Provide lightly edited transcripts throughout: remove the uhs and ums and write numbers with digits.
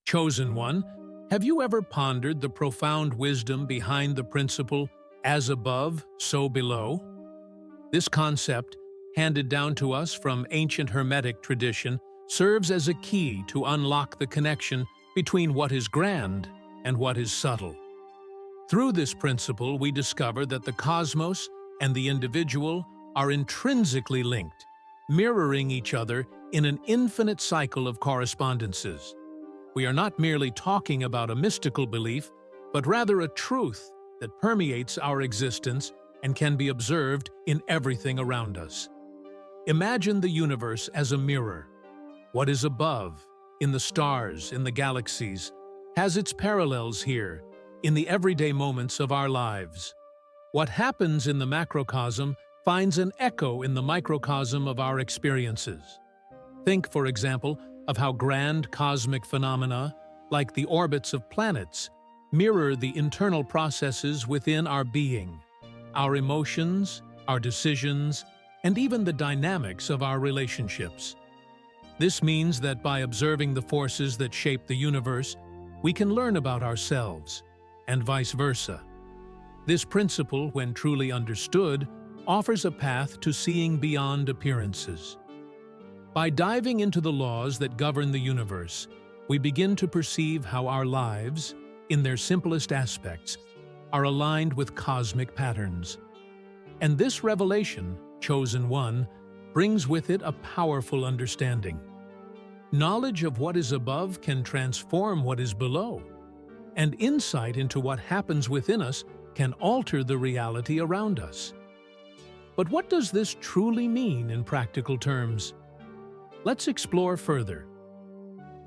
Chosen one, have you ever pondered the profound wisdom behind the principle, as above, so below? This concept, handed down to us from ancient Hermetic tradition, serves as a key to unlock the connection between what is grand and what is subtle. Through this principle, we discover that the cosmos and the individual are intrinsically linked, mirroring each other in an infinite cycle of correspondences. We are not merely talking about a mystical belief, but rather a truth that permeates our existence and can be observed in everything around us. Imagine the universe as a mirror. What is above, in the stars, in the galaxies, has its parallels here, in the everyday moments of our lives. What happens in the macrocosm finds an echo in the microcosm of our experiences. Think, for example, of how grand cosmic phenomena, like the orbits of planets, mirror the internal processes within our being, our emotions, our decisions, and even the dynamics of our relationships. This means that by observing the forces that shape the universe, we can learn about ourselves, and vice versa. This principle, when truly understood, offers a path to seeing beyond appearances. By diving into the laws that govern the universe, we begin to perceive how our lives, in their simplest aspects, are aligned with cosmic patterns. And this revelation, Chosen One, brings with it a powerful understanding. Knowledge of what is above can transform what is below, and insight into what happens within us can alter the reality around us. But what does this truly mean in practical terms? Let's explore further.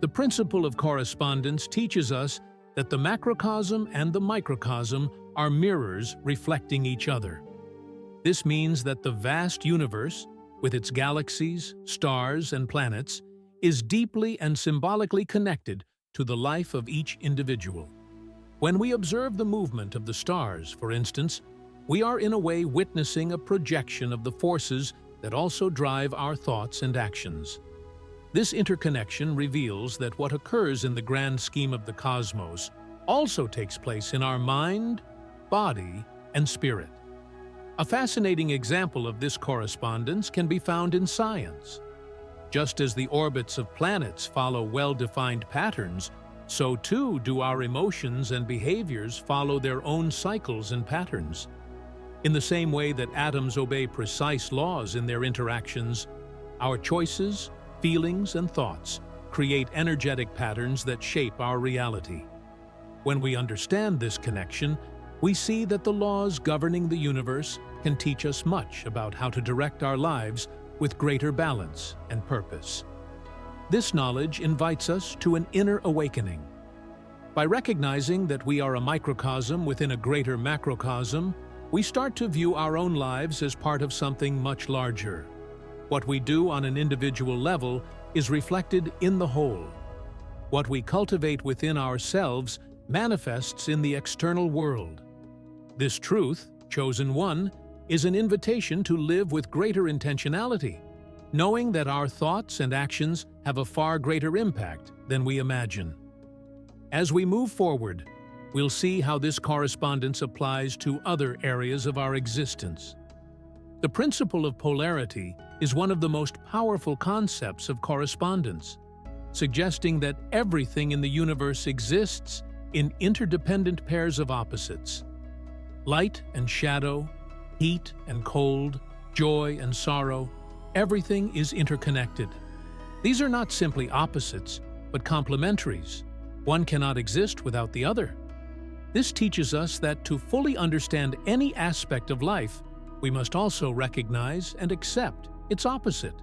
The principle of correspondence teaches us that the macrocosm and the microcosm are mirrors reflecting each other. This means that the vast universe, with its galaxies, stars, and planets, is deeply and symbolically connected to the life of each individual. When we observe the movement of the stars, for instance, we are in a way witnessing a projection of the forces that also drive our thoughts and actions. This interconnection reveals that what occurs in the grand scheme of the cosmos also takes place in our mind, body, and spirit. A fascinating example of this correspondence can be found in science. Just as the orbits of planets follow well-defined patterns, so too do our emotions and behaviors follow their own cycles and patterns. In the same way that atoms obey precise laws in their interactions, our choices, feelings, and thoughts create energetic patterns that shape our reality. When we understand this connection, we see that the laws governing the universe can teach us much about how to direct our lives with greater balance and purpose. This knowledge invites us to an inner awakening. By recognizing that we are a microcosm within a greater macrocosm, we start to view our own lives as part of something much larger. What we do on an individual level is reflected in the whole. What we cultivate within ourselves manifests in the external world. This truth, Chosen One, is an invitation to live with greater intentionality, knowing that our thoughts and actions have a far greater impact than we imagine. As we move forward, we'll see how this correspondence applies to other areas of our existence. The principle of polarity is one of the most powerful concepts of correspondence, suggesting that everything in the universe exists in interdependent pairs of opposites. Light and shadow, heat and cold, joy and sorrow, everything is interconnected. These are not simply opposites, but complementaries. One cannot exist without the other. This teaches us that to fully understand any aspect of life, we must also recognize and accept its opposite.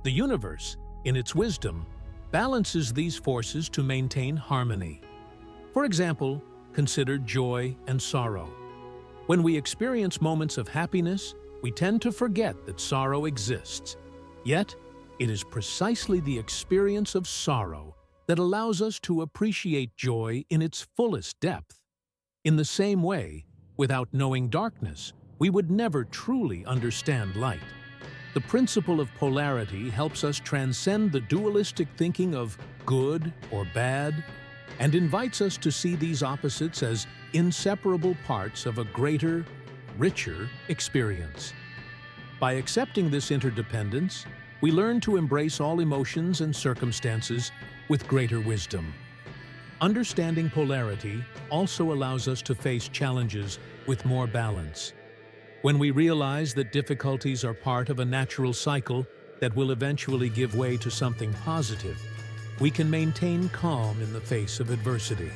The universe, in its wisdom, balances these forces to maintain harmony. For example, consider joy and sorrow. When we experience moments of happiness, we tend to forget that sorrow exists. Yet, it is precisely the experience of sorrow that allows us to appreciate joy in its fullest depth. In the same way, without knowing darkness, we would never truly understand light. The principle of polarity helps us transcend the dualistic thinking of good or bad and invites us to see these opposites as inseparable parts of a greater, richer experience. By accepting this interdependence, we learn to embrace all emotions and circumstances with greater wisdom. Understanding polarity also allows us to face challenges with more balance. When we realize that difficulties are part of a natural cycle that will eventually give way to something positive, we can maintain calm in the face of adversity.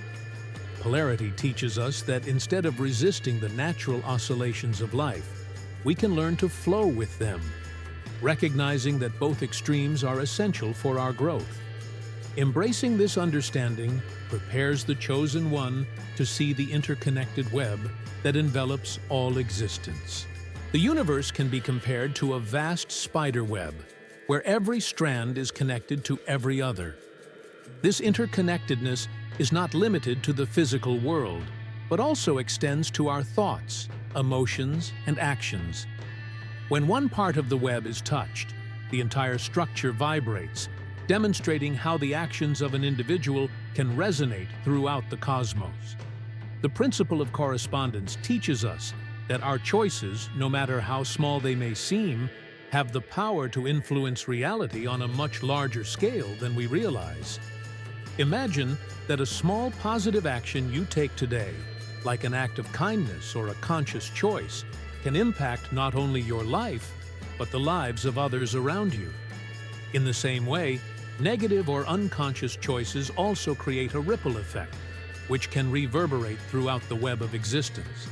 Polarity teaches us that instead of resisting the natural oscillations of life, we can learn to flow with them, recognizing that both extremes are essential for our growth. Embracing this understanding prepares the chosen one to see the interconnected web that envelops all existence. The universe can be compared to a vast spider web, where every strand is connected to every other. This interconnectedness is not limited to the physical world, but also extends to our thoughts, emotions, and actions. When one part of the web is touched, the entire structure vibrates, demonstrating how the actions of an individual can resonate throughout the cosmos. The principle of correspondence teaches us that our choices, no matter how small they may seem, have the power to influence reality on a much larger scale than we realize. Imagine that a small positive action you take today, like an act of kindness or a conscious choice, can impact not only your life, but the lives of others around you. In the same way, negative or unconscious choices also create a ripple effect, which can reverberate throughout the web of existence.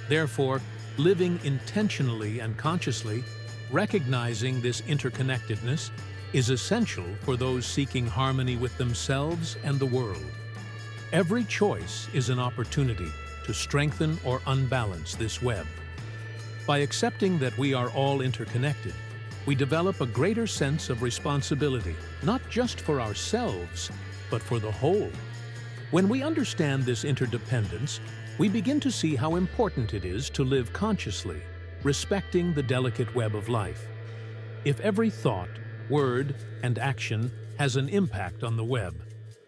Therefore, living intentionally and consciously, recognizing this interconnectedness, is essential for those seeking harmony with themselves and the world. Every choice is an opportunity to strengthen or unbalance this web. By accepting that we are all interconnected, we develop a greater sense of responsibility, not just for ourselves, but for the whole. When we understand this interdependence, we begin to see how important it is to live consciously, respecting the delicate web of life. If every thought, word, and action has an impact on the web,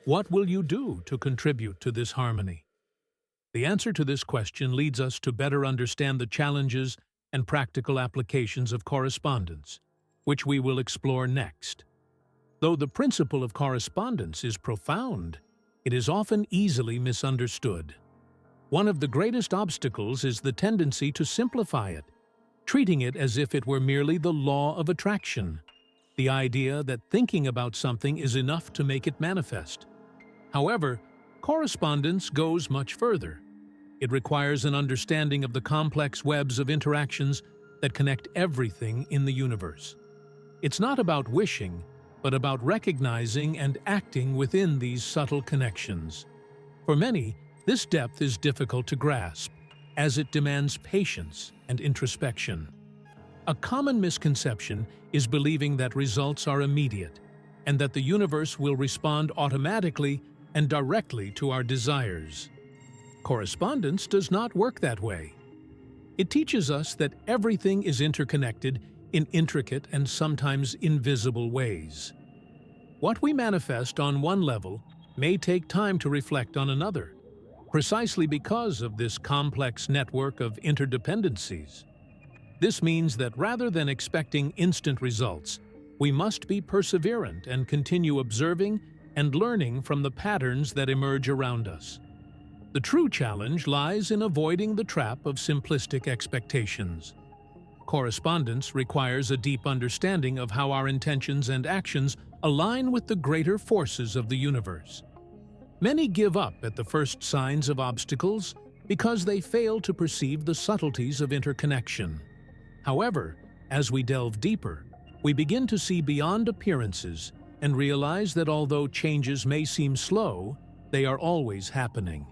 what will you do to contribute to this harmony? The answer to this question leads us to better understand the challenges and practical applications of correspondence, which we will explore next. Though the principle of correspondence is profound, it is often easily misunderstood. One of the greatest obstacles is the tendency to simplify it, treating it as if it were merely the law of attraction, the idea that thinking about something is enough to make it manifest. However, correspondence goes much further. It requires an understanding of the complex webs of interactions that connect everything in the universe. It's not about wishing, but about recognizing and acting within these subtle connections. For many, this depth is difficult to grasp, as it demands patience and introspection. A common misconception is believing that results are immediate, and that the universe will respond automatically and directly to our desires. Correspondence does not work that way. It teaches us that everything is interconnected in intricate and sometimes invisible ways. What we manifest on one level may take time to reflect on another, precisely because of this complex network of interdependencies. This means that rather than expecting instant results, we must be perseverant and continue observing and learning from the patterns that emerge around us. The true challenge lies in avoiding the trap of simplistic expectations. Correspondence requires a deep understanding of how our intentions and actions align with the greater forces of the universe. Many give up at the first signs of obstacles because they fail to perceive the subtleties of interconnection. However, as we delve deeper, we begin to see beyond appearances and realize that although changes may seem slow, they are always happening.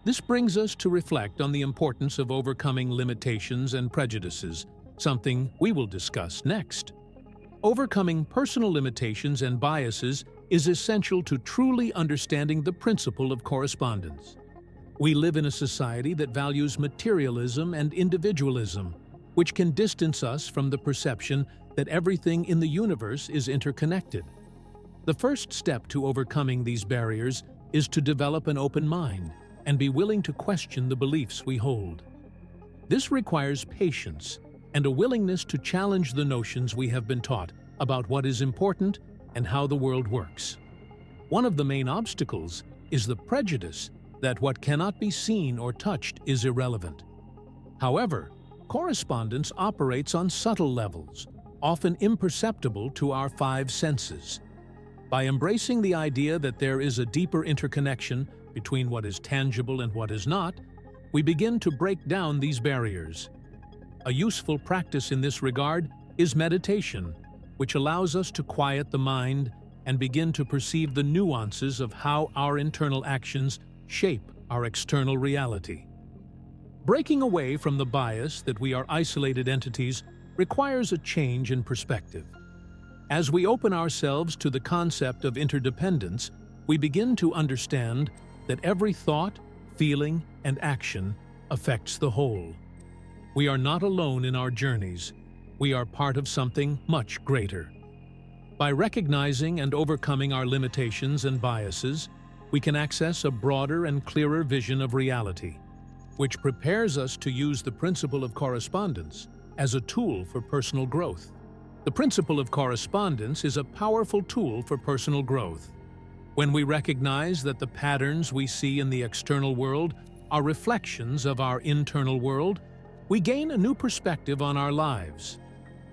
This brings us to reflect on the importance of overcoming limitations and prejudices, something we will discuss next. Overcoming personal limitations and biases is essential to truly understanding the principle of correspondence. We live in a society that values materialism and individualism, which can distance us from the perception that everything in the universe is interconnected. The first step to overcoming these barriers is to develop an open mind and be willing to question the beliefs we hold. This requires patience and a willingness to challenge the notions we have been taught about what is important and how the world works. One of the main obstacles is the prejudice that what cannot be seen or touched is irrelevant. However, correspondence operates on subtle levels, often imperceptible to our five senses. By embracing the idea that there is a deeper interconnection between what is tangible and what is not, we begin to break down these barriers. A useful practice in this regard is meditation, which allows us to quiet the mind and begin to perceive the nuances of how our internal actions shape our external reality. Breaking away from the bias that we are isolated entities requires a change in perspective. As we open ourselves to the concept of interdependence, we begin to understand that every thought, feeling, and action affects the whole. We are not alone in our journeys. We are part of something much greater. By recognizing and overcoming our limitations and biases, we can access a broader and clearer vision of reality, which prepares us to use the principle of correspondence as a tool for personal growth. The principle of correspondence is a powerful tool for personal growth. When we recognize that the patterns we see in the external world are reflections of our internal world, we gain a new perspective on our lives.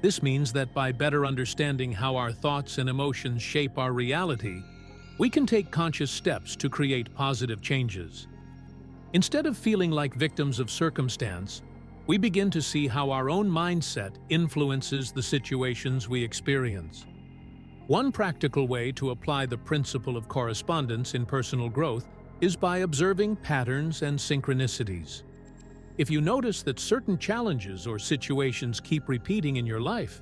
This means that by better understanding how our thoughts and emotions shape our reality, we can take conscious steps to create positive changes. Instead of feeling like victims of circumstance, we begin to see how our own mindset influences the situations we experience. One practical way to apply the principle of correspondence in personal growth is by observing patterns and synchronicities. If you notice that certain challenges or situations keep repeating in your life,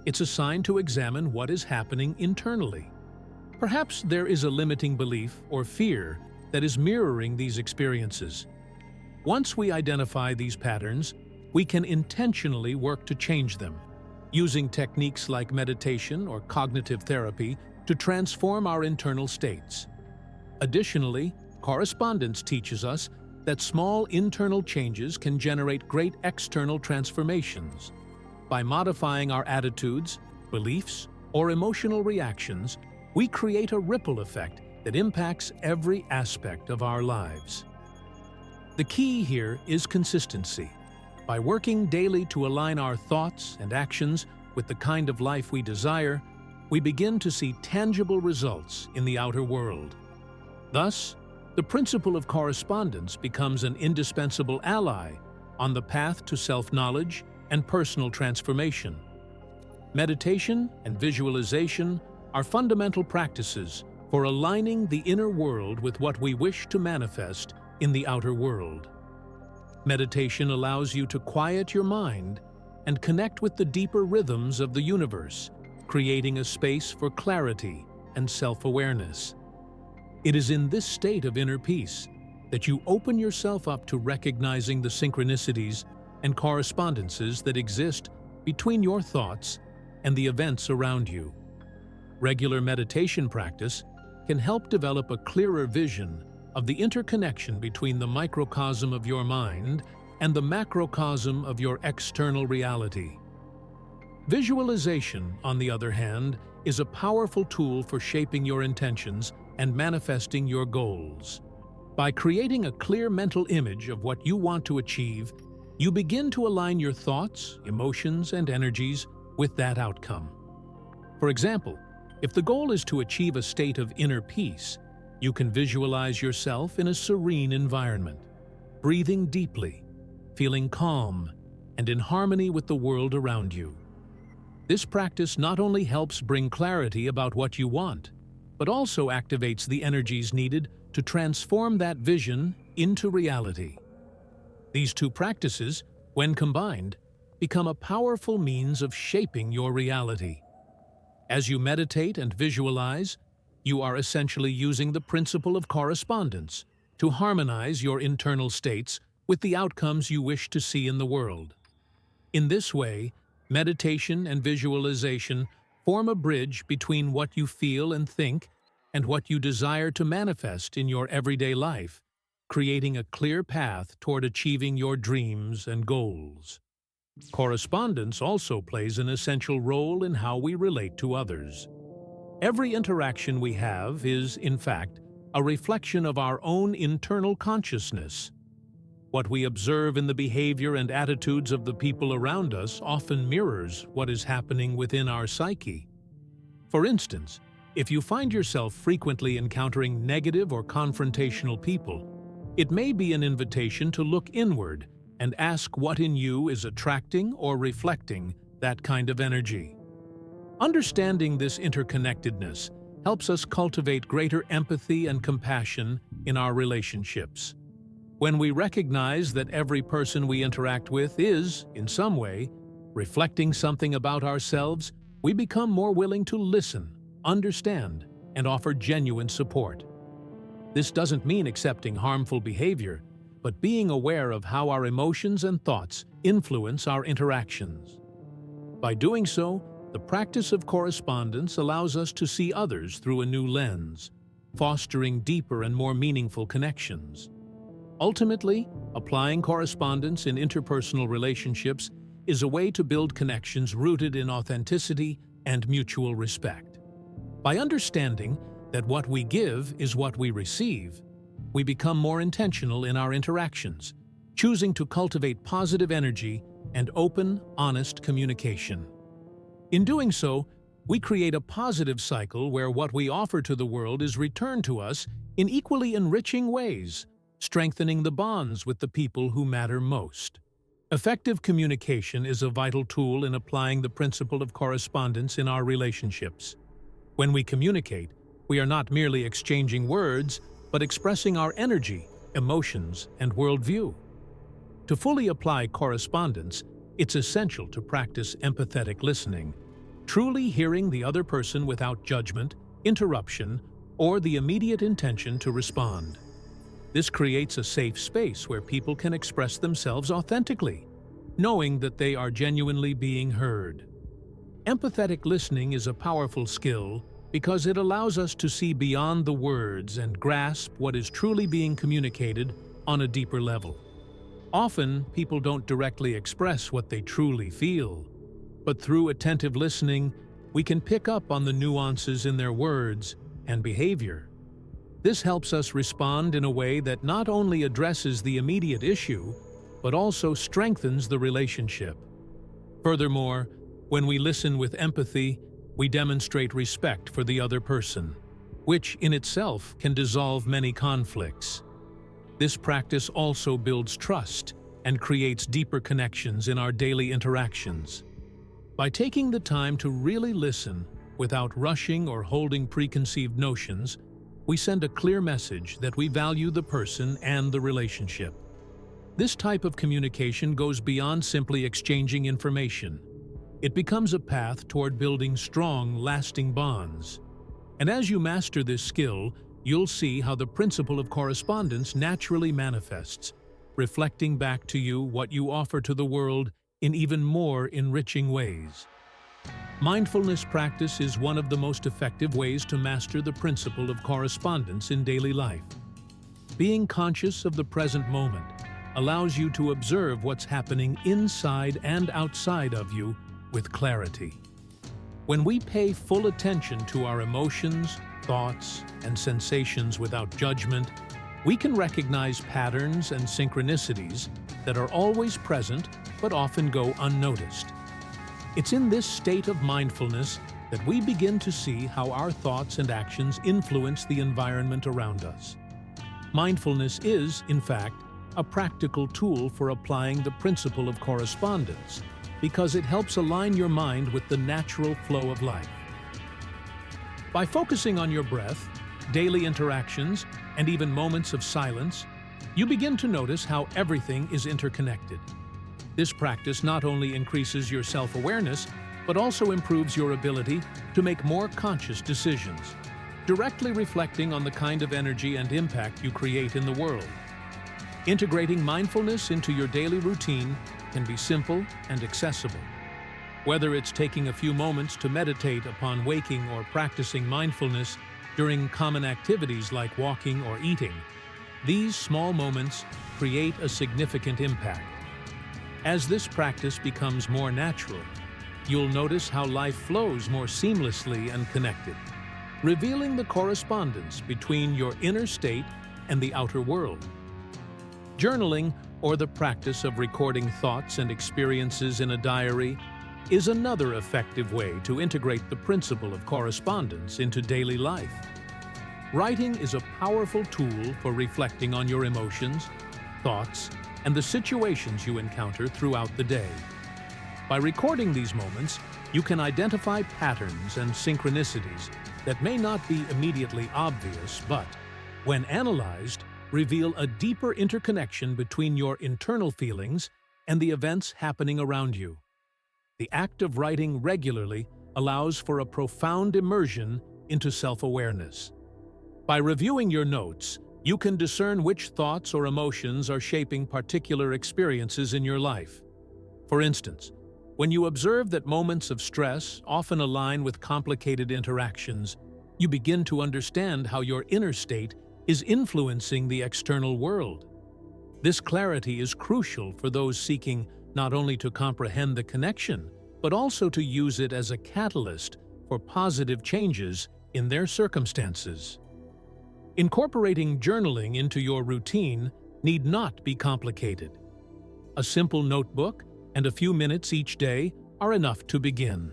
it's a sign to examine what is happening internally. Perhaps there is a limiting belief or fear that is mirroring these experiences. Once we identify these patterns, we can intentionally work to change them, using techniques like meditation or cognitive therapy to transform our internal states. Additionally, correspondence teaches us that small internal changes can generate great external transformations. By modifying our attitudes, beliefs, or emotional reactions, we create a ripple effect that impacts every aspect of our lives. The key here is consistency. By working daily to align our thoughts and actions with the kind of life we desire, we begin to see tangible results in the outer world. Thus, the principle of correspondence becomes an indispensable ally on the path to self-knowledge and personal transformation. Meditation and visualization are fundamental practices for aligning the inner world with what we wish to manifest in the outer world. Meditation allows you to quiet your mind and connect with the deeper rhythms of the universe, creating a space for clarity and self-awareness. It is in this state of inner peace that you open yourself up to recognizing the synchronicities and correspondences that exist between your thoughts and the events around you. Regular meditation practice can help develop a clearer vision of the interconnection between the microcosm of your mind and the macrocosm of your external reality. Visualization, on the other hand, is a powerful tool for shaping your intentions and manifesting your goals. By creating a clear mental image of what you want to achieve, you begin to align your thoughts, emotions, and energies with that outcome. For example, if the goal is to achieve a state of inner peace, you can visualize yourself in a serene environment, breathing deeply, feeling calm, and in harmony with the world around you. This practice not only helps bring clarity about what you want, but also activates the energies needed to transform that vision into reality. These two practices, when combined, become a powerful means of shaping your reality. As you meditate and visualize, you are essentially using the principle of correspondence to harmonize your internal states with the outcomes you wish to see in the world. In this way, meditation and visualization form a bridge between what you feel and think and what you desire to manifest in your everyday life, creating a clear path toward achieving your dreams and goals. Correspondence also plays an essential role in how we relate to others. Every interaction we have is, in fact, a reflection of our own internal consciousness. What we observe in the behavior and attitudes of the people around us often mirrors what is happening within our psyche. For instance, if you find yourself frequently encountering negative or confrontational people, it may be an invitation to look inward and ask what in you is attracting or reflecting that kind of energy. Understanding this interconnectedness helps us cultivate greater empathy and compassion in our relationships. When we recognize that every person we interact with is, in some way, reflecting something about ourselves, we become more willing to listen, understand, and offer genuine support. This doesn't mean accepting harmful behavior, but being aware of how our emotions and thoughts influence our interactions. By doing so, the practice of correspondence allows us to see others through a new lens, fostering deeper and more meaningful connections. Ultimately, applying correspondence in interpersonal relationships is a way to build connections rooted in authenticity and mutual respect. By understanding that what we give is what we receive, we become more intentional in our interactions, choosing to cultivate positive energy and open, honest communication. In doing so, we create a positive cycle where what we offer to the world is returned to us in equally enriching ways, strengthening the bonds with the people who matter most. Effective communication is a vital tool in applying the principle of correspondence in our relationships. When we communicate, we are not merely exchanging words, but expressing our energy, emotions, and worldview. To fully apply correspondence, it's essential to practice empathetic listening, truly hearing the other person without judgment, interruption, or the immediate intention to respond. This creates a safe space where people can express themselves authentically, knowing that they are genuinely being heard. Empathetic listening is a powerful skill because it allows us to see beyond the words and grasp what is truly being communicated on a deeper level. Often, people don't directly express what they truly feel, but through attentive listening, we can pick up on the nuances in their words and behavior. This helps us respond in a way that not only addresses the immediate issue, but also strengthens the relationship. Furthermore, when we listen with empathy, we demonstrate respect for the other person, which in itself can dissolve many conflicts. This practice also builds trust and creates deeper connections in our daily interactions. By taking the time to really listen without rushing or holding preconceived notions, we send a clear message that we value the person and the relationship. This type of communication goes beyond simply exchanging information. It becomes a path toward building strong, lasting bonds. And as you master this skill, you'll see how the principle of correspondence naturally manifests, reflecting back to you what you offer to the world in even more enriching ways. Mindfulness practice is one of the most effective ways to master the principle of correspondence in daily life. Being conscious of the present moment allows you to observe what's happening inside and outside of you with clarity. When we pay full attention to our emotions, thoughts, and sensations without judgment, we can recognize patterns and synchronicities that are always present but often go unnoticed. It's in this state of mindfulness that we begin to see how our thoughts and actions influence the environment around us. Mindfulness is, in fact, a practical tool for applying the principle of correspondence, because it helps align your mind with the natural flow of life. By focusing on your breath, daily interactions, and even moments of silence, you begin to notice how everything is interconnected. This practice not only increases your self-awareness, but also improves your ability to make more conscious decisions, directly reflecting on the kind of energy and impact you create in the world. Integrating mindfulness into your daily routine can be simple and accessible. Whether it's taking a few moments to meditate upon waking or practicing mindfulness during common activities like walking or eating, these small moments create a significant impact. As this practice becomes more natural, you'll notice how life flows more seamlessly and connected, revealing the correspondence between your inner state and the outer world. Journaling, or the practice of recording thoughts and experiences in a diary, is another effective way to integrate the principle of correspondence into daily life. Writing is a powerful tool for reflecting on your emotions, thoughts, and the situations you encounter throughout the day. By recording these moments, you can identify patterns and synchronicities that may not be immediately obvious, but, when analyzed, reveal a deeper interconnection between your internal feelings and the events happening around you. The act of writing regularly allows for a profound immersion into self-awareness. By reviewing your notes, you can discern which thoughts or emotions are shaping particular experiences in your life. For instance, when you observe that moments of stress often align with complicated interactions, you begin to understand how your inner state is influencing the external world. This clarity is crucial for those seeking not only to comprehend the connection, but also to use it as a catalyst for positive changes in their circumstances. Incorporating journaling into your routine need not be complicated. A simple notebook and a few minutes each day are enough to begin.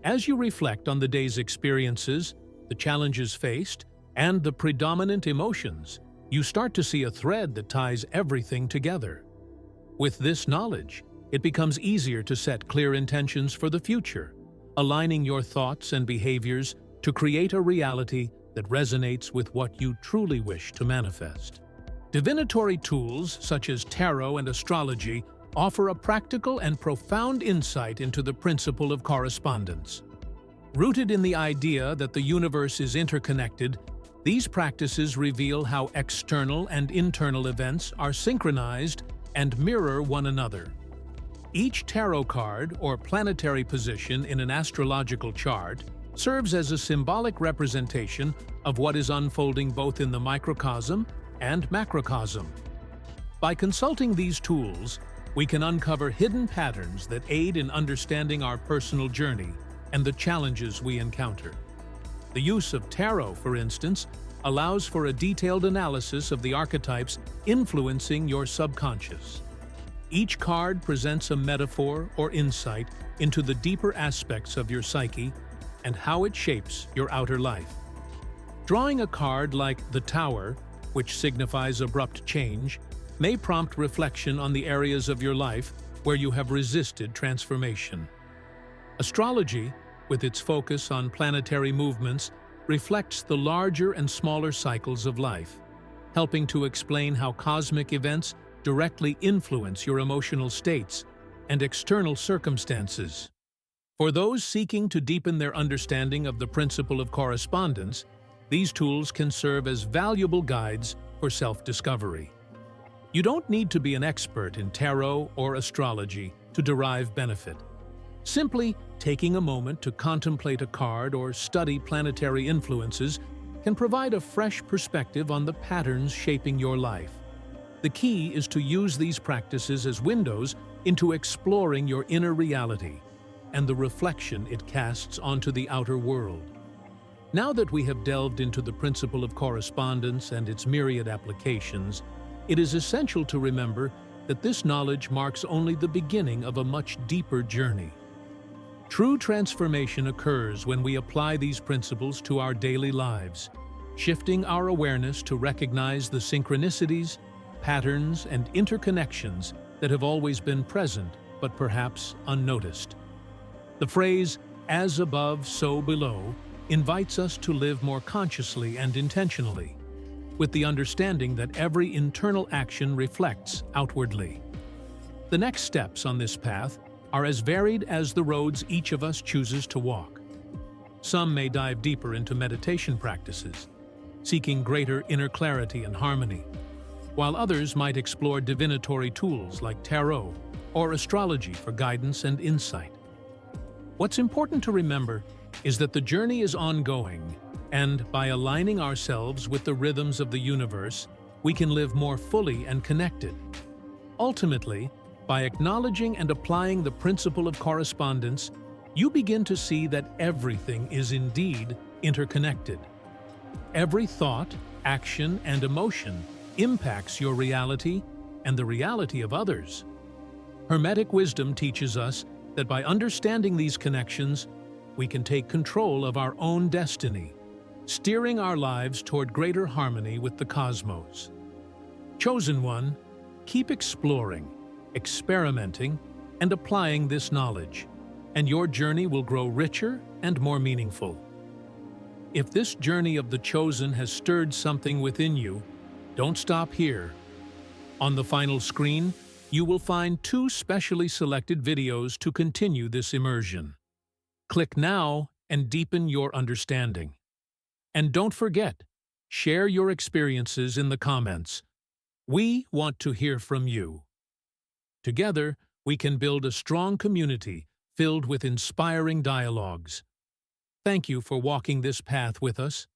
As you reflect on the day's experiences, the challenges faced, and the predominant emotions, you start to see a thread that ties everything together. With this knowledge, it becomes easier to set clear intentions for the future, aligning your thoughts and behaviors to create a reality that resonates with what you truly wish to manifest. Divinatory tools such as tarot and astrology offer a practical and profound insight into the principle of correspondence. Rooted in the idea that the universe is interconnected, these practices reveal how external and internal events are synchronized and mirror one another. Each tarot card or planetary position in an astrological chart serves as a symbolic representation of what is unfolding both in the microcosm and macrocosm. By consulting these tools, we can uncover hidden patterns that aid in understanding our personal journey and the challenges we encounter. The use of tarot, for instance, allows for a detailed analysis of the archetypes influencing your subconscious. Each card presents a metaphor or insight into the deeper aspects of your psyche and how it shapes your outer life. Drawing a card like the Tower, which signifies abrupt change, may prompt reflection on the areas of your life where you have resisted transformation. Astrology, with its focus on planetary movements, reflects the larger and smaller cycles of life, helping to explain how cosmic events directly influence your emotional states and external circumstances. For those seeking to deepen their understanding of the principle of correspondence, these tools can serve as valuable guides for self-discovery. You don't need to be an expert in tarot or astrology to derive benefit. Simply taking a moment to contemplate a card or study planetary influences can provide a fresh perspective on the patterns shaping your life. The key is to use these practices as windows into exploring your inner reality and the reflection it casts onto the outer world. Now that we have delved into the principle of correspondence and its myriad applications, it is essential to remember that this knowledge marks only the beginning of a much deeper journey. True transformation occurs when we apply these principles to our daily lives, shifting our awareness to recognize the synchronicities, patterns, and interconnections that have always been present but perhaps unnoticed. The phrase, "as above, so below," invites us to live more consciously and intentionally, with the understanding that every internal action reflects outwardly. The next steps on this path are as varied as the roads each of us chooses to walk. Some may dive deeper into meditation practices, seeking greater inner clarity and harmony, while others might explore divinatory tools like tarot or astrology for guidance and insight. What's important to remember is that the journey is ongoing, and by aligning ourselves with the rhythms of the universe, we can live more fully and connected. Ultimately, by acknowledging and applying the principle of correspondence, you begin to see that everything is indeed interconnected. Every thought, action, and emotion impacts your reality and the reality of others. Hermetic wisdom teaches us that by understanding these connections, we can take control of our own destiny, steering our lives toward greater harmony with the cosmos. Chosen one, keep exploring, experimenting, and applying this knowledge, and your journey will grow richer and more meaningful. If this journey of the chosen has stirred something within you, don't stop here. On the final screen, you will find 2 specially selected videos to continue this immersion. Click now and deepen your understanding. And don't forget, share your experiences in the comments. We want to hear from you. Together, we can build a strong community filled with inspiring dialogues. Thank you for walking this path with us.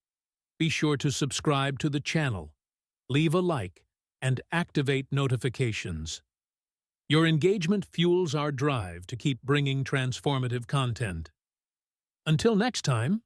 Be sure to subscribe to the channel, leave a like, and activate notifications. Your engagement fuels our drive to keep bringing transformative content. Until next time,